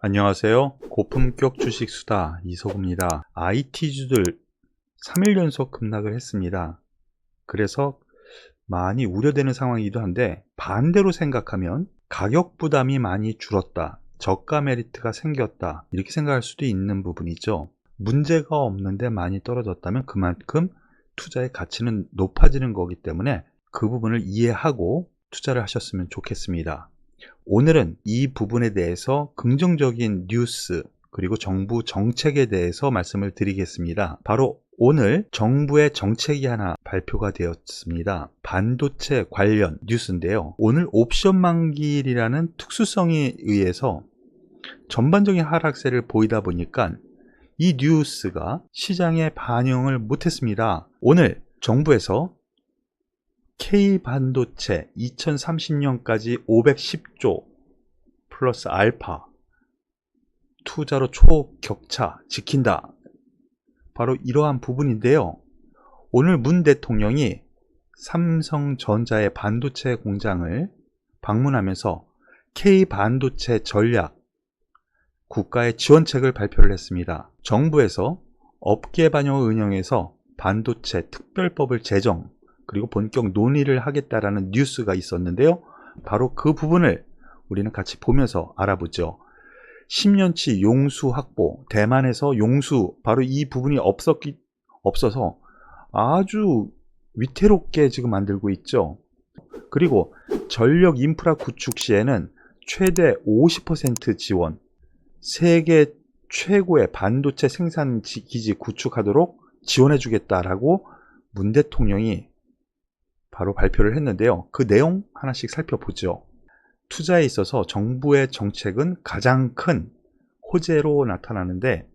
안녕하세요. 고품격 주식 수다 이소구입니다. IT주들 3일 연속 급락을 했습니다. 그래서 많이 우려되는 상황이기도 한데, 반대로 생각하면 가격 부담이 많이 줄었다, 저가 메리트가 생겼다, 이렇게 생각할 수도 있는 부분이죠. 문제가 없는데 많이 떨어졌다면 그만큼 투자의 가치는 높아지는 거기 때문에 그 부분을 이해하고 투자를 하셨으면 좋겠습니다. 오늘은 이 부분에 대해서 긍정적인 뉴스 그리고 정부 정책에 대해서 말씀을 드리겠습니다. 바로 오늘 정부의 정책이 하나 발표가 되었습니다. 반도체 관련 뉴스인데요. 오늘 옵션 만기일이라는 특수성에 의해서 전반적인 하락세를 보이다 보니까 이 뉴스가 시장에 반영을 못했습니다. 오늘 정부에서 K반도체 2030년까지 510조 플러스 알파 투자로 초격차 지킨다, 바로 이러한 부분인데요. 오늘 문 대통령이 삼성전자의 반도체 공장을 방문하면서 K반도체 전략 국가의 지원책을 발표를 했습니다. 정부에서 업계 반영을 운영해서 반도체 특별법을 제정 그리고 본격 논의를 하겠다라는 뉴스가 있었는데요. 바로 그 부분을 우리는 같이 보면서 알아보죠. 10년치 용수 확보, 대만에서 용수, 바로 이 부분이 없어서 아주 위태롭게 지금 만들고 있죠. 그리고 전력 인프라 구축 시에는 최대 50% 지원, 세계 최고의 반도체 생산 기지 구축하도록 지원해 주겠다라고 문 대통령이 바로 발표를 했는데요. 그 내용 하나씩 살펴보죠. 투자에 있어서 정부의 정책은 가장 큰 호재로 나타나는데,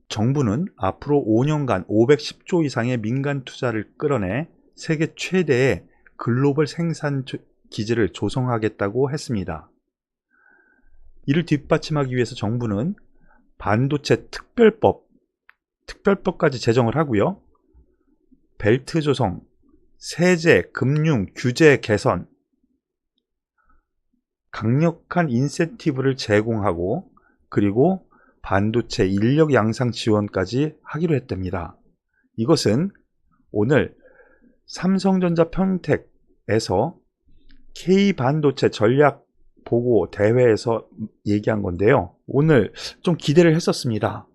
정부는 앞으로 5년간 510조 이상의 민간 투자를 끌어내 세계 최대의 글로벌 생산 기지를 조성하겠다고 했습니다. 이를 뒷받침하기 위해서 정부는 반도체 특별법까지 제정을 하고요. 벨트 조성, 세제, 금융, 규제 개선, 강력한 인센티브를 제공하고 그리고 반도체 인력 양상 지원까지 하기로 했답니다. 이것은 오늘 삼성전자 평택에서 K반도체 전략 보고 대회에서 얘기한 건데요. 오늘 좀 기대를 했었습니다.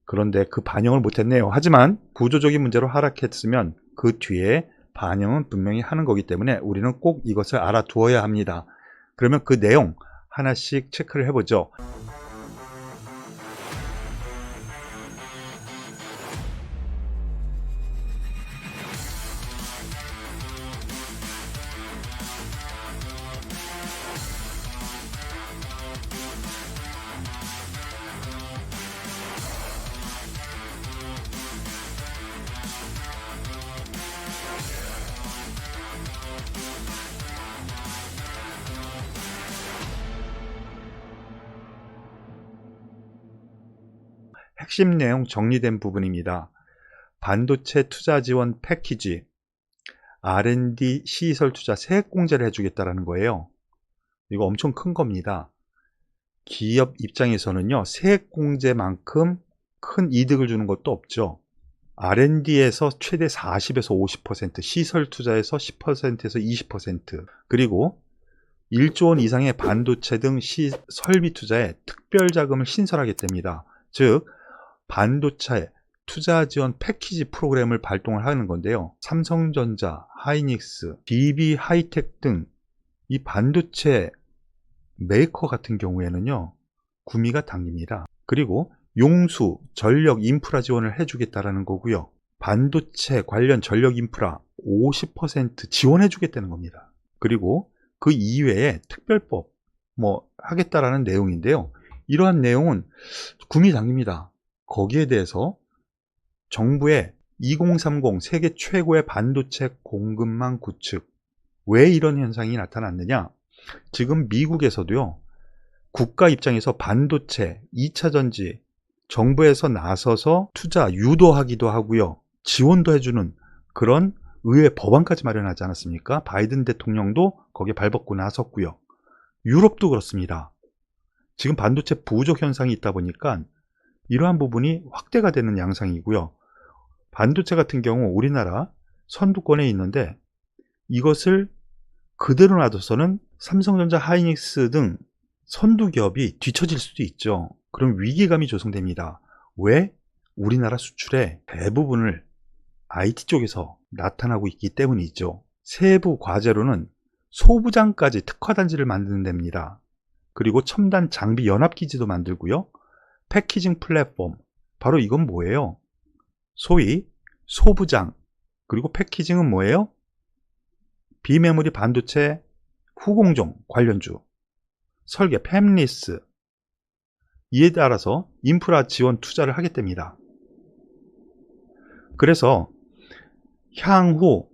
그런데 그 반영을 못했네요. 하지만 구조적인 문제로 하락했으면 그 뒤에 반영은 분명히 하는 거기 때문에 우리는 꼭 이것을 알아두어야 합니다. 그러면 그 내용 하나씩 체크를 해보죠. 핵심 내용 정리된 부분입니다. 반도체 투자 지원 패키지, R&D 시설 투자 세액 공제를 해주겠다는 거예요. 이거 엄청 큰 겁니다. 기업 입장에서는요, 세액 공제만큼 큰 이득을 주는 것도 없죠. R&D에서 최대 40에서 50%, 시설 투자에서 10%에서 20%, 그리고 1조 원 이상의 반도체 등 설비 투자에 특별 자금을 신설하겠답니다. 즉 반도체 투자 지원 패키지 프로그램을 발동을 하는 건데요. 삼성전자, 하이닉스, DB 하이텍 등 이 반도체 메이커 같은 경우에는요, 구미가 당깁니다. 그리고 용수, 전력 인프라 지원을 해주겠다라는 거고요. 반도체 관련 전력 인프라 50% 지원해 주겠다는 겁니다. 그리고 그 이외에 특별법 하겠다라는 내용인데요. 이러한 내용은 구미 당깁니다. 거기에 대해서 정부의 2030 세계 최고의 반도체 공급망 구축, 왜 이런 현상이 나타났느냐? 지금 미국에서도요, 국가 입장에서 반도체 2차 전지 정부에서 나서서 투자 유도하기도 하고요, 지원도 해주는 그런 의회 법안까지 마련하지 않았습니까? 바이든 대통령도 거기에 발벗고 나섰고요. 유럽도 그렇습니다. 지금 반도체 부족 현상이 있다 보니까 이러한 부분이 확대가 되는 양상이고요. 반도체 같은 경우 우리나라 선두권에 있는데 이것을 그대로 놔둬서는 삼성전자, 하이닉스 등 선두 기업이 뒤처질 수도 있죠. 그럼 위기감이 조성됩니다. 왜? 우리나라 수출의 대부분을 IT 쪽에서 나타나고 있기 때문이죠. 세부 과제로는 소부장까지 특화단지를 만드는 데입니다. 그리고 첨단 장비 연합기지도 만들고요. 패키징 플랫폼, 바로 이건 뭐예요? 소위 소부장, 그리고 패키징은 뭐예요? 비메모리 반도체 후공정 관련주, 설계, 팹리스, 이에 따라서 인프라 지원 투자를 하게 됩니다. 그래서 향후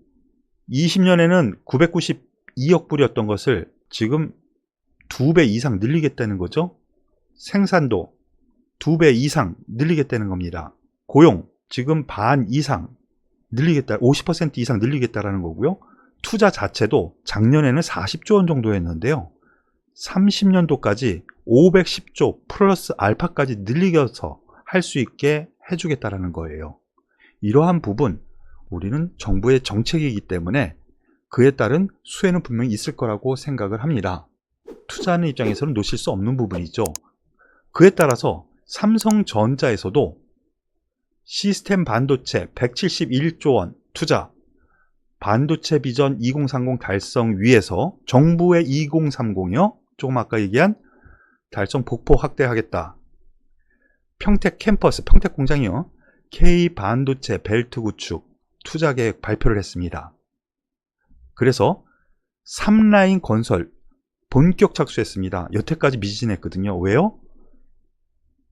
20년에는 992억 불이었던 것을 지금 2배 이상 늘리겠다는 거죠. 생산도 2배 이상 늘리겠다는 겁니다. 고용 지금 반 이상 늘리겠다, 50% 이상 늘리겠다라는 거고요. 투자 자체도 작년에는 40조 원 정도였는데요. 30년도까지 510조 플러스 알파까지 늘리겨서 할 수 있게 해주겠다라는 거예요. 이러한 부분, 우리는 정부의 정책이기 때문에 그에 따른 수혜는 분명히 있을 거라고 생각을 합니다. 투자하는 입장에서는 놓칠 수 없는 부분이죠. 그에 따라서 삼성전자에서도 시스템 반도체 171조 원 투자, 반도체 비전 2030 달성 위해서 정부의 2030이요, 조금 아까 얘기한 달성 폭포 확대하겠다. 평택 캠퍼스, 평택 공장이요, K 반도체 벨트 구축 투자 계획 발표를 했습니다. 그래서 3라인 건설 본격 착수했습니다. 여태까지 미진했거든요. 왜요?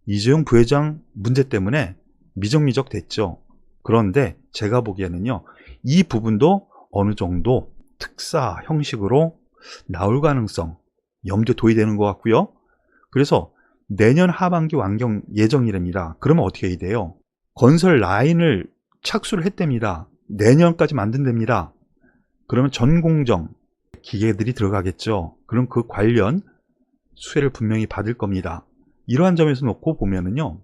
이재용 부회장 문제 때문에 미적미적 됐죠. 그런데 제가 보기에는요, 이 부분도 어느 정도 특사 형식으로 나올 가능성 염두에 둬야 되는 것 같고요. 그래서 내년 하반기 완공 예정이랍니다. 그러면 어떻게 해야 돼요? 건설 라인을 착수를 했답니다. 내년까지 만든답니다. 그러면 전공정 기계들이 들어가겠죠. 그럼 그 관련 수혜를 분명히 받을 겁니다. 이러한 점에서 놓고 보면은요,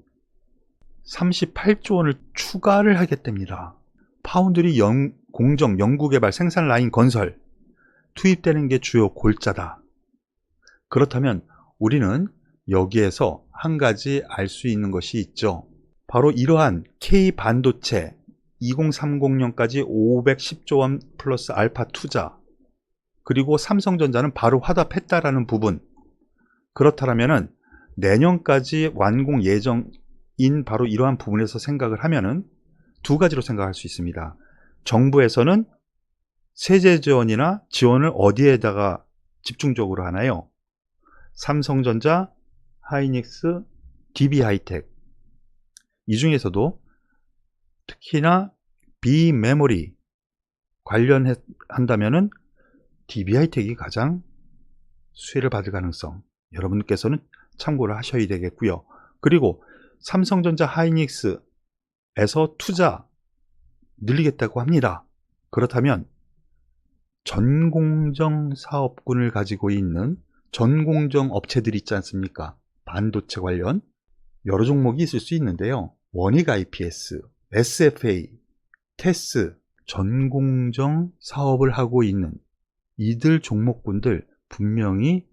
38조 원을 추가를 하겠답니다. 파운드리 공정, 연구개발, 생산 라인 건설 투입되는 게 주요 골자다. 그렇다면 우리는 여기에서 한 가지 알 수 있는 것이 있죠. 바로 이러한 K 반도체 2030년까지 510조 원 플러스 알파 투자, 그리고 삼성전자는 바로 화답했다라는 부분, 그렇다면 내년까지 완공 예정인 바로 이러한 부분에서 생각을 하면은 두 가지로 생각할 수 있습니다. 정부에서는 세제 지원이나 지원을 어디에다가 집중적으로 하나요? 삼성전자, 하이닉스, DB하이텍, 이 중에서도 특히나 비메모리 관련한다면은 DB하이텍이 가장 수혜를 받을 가능성, 여러분께서는 참고를 하셔야 되겠고요. 그리고 삼성전자, 하이닉스에서 투자 늘리겠다고 합니다. 그렇다면 전공정 사업군을 가지고 있는 전공정 업체들이 있지 않습니까? 반도체 관련 여러 종목이 있을 수 있는데요. 원익 IPS, SFA, 테스, 전공정 사업을 하고 있는 이들 종목군들 분명히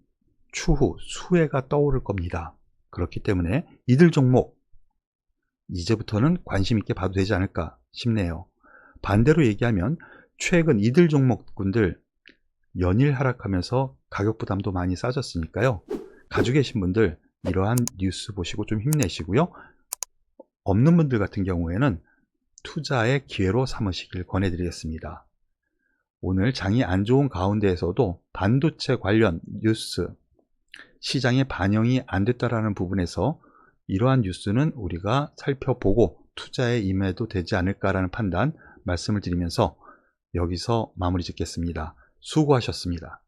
추후 수혜가 떠오를 겁니다. 그렇기 때문에 이들 종목 이제부터는 관심 있게 봐도 되지 않을까 싶네요. 반대로 얘기하면 최근 이들 종목군들 연일 하락하면서 가격 부담도 많이 싸졌으니까요. 가지고 계신 분들 이러한 뉴스 보시고 좀 힘내시고요. 없는 분들 같은 경우에는 투자의 기회로 삼으시길 권해드리겠습니다. 오늘 장이 안 좋은 가운데에서도 반도체 관련 뉴스, 시장에 반영이 안 됐다라는 부분에서 이러한 뉴스는 우리가 살펴보고 투자에 임해도 되지 않을까라는 판단 말씀을 드리면서 여기서 마무리 짓겠습니다. 수고하셨습니다.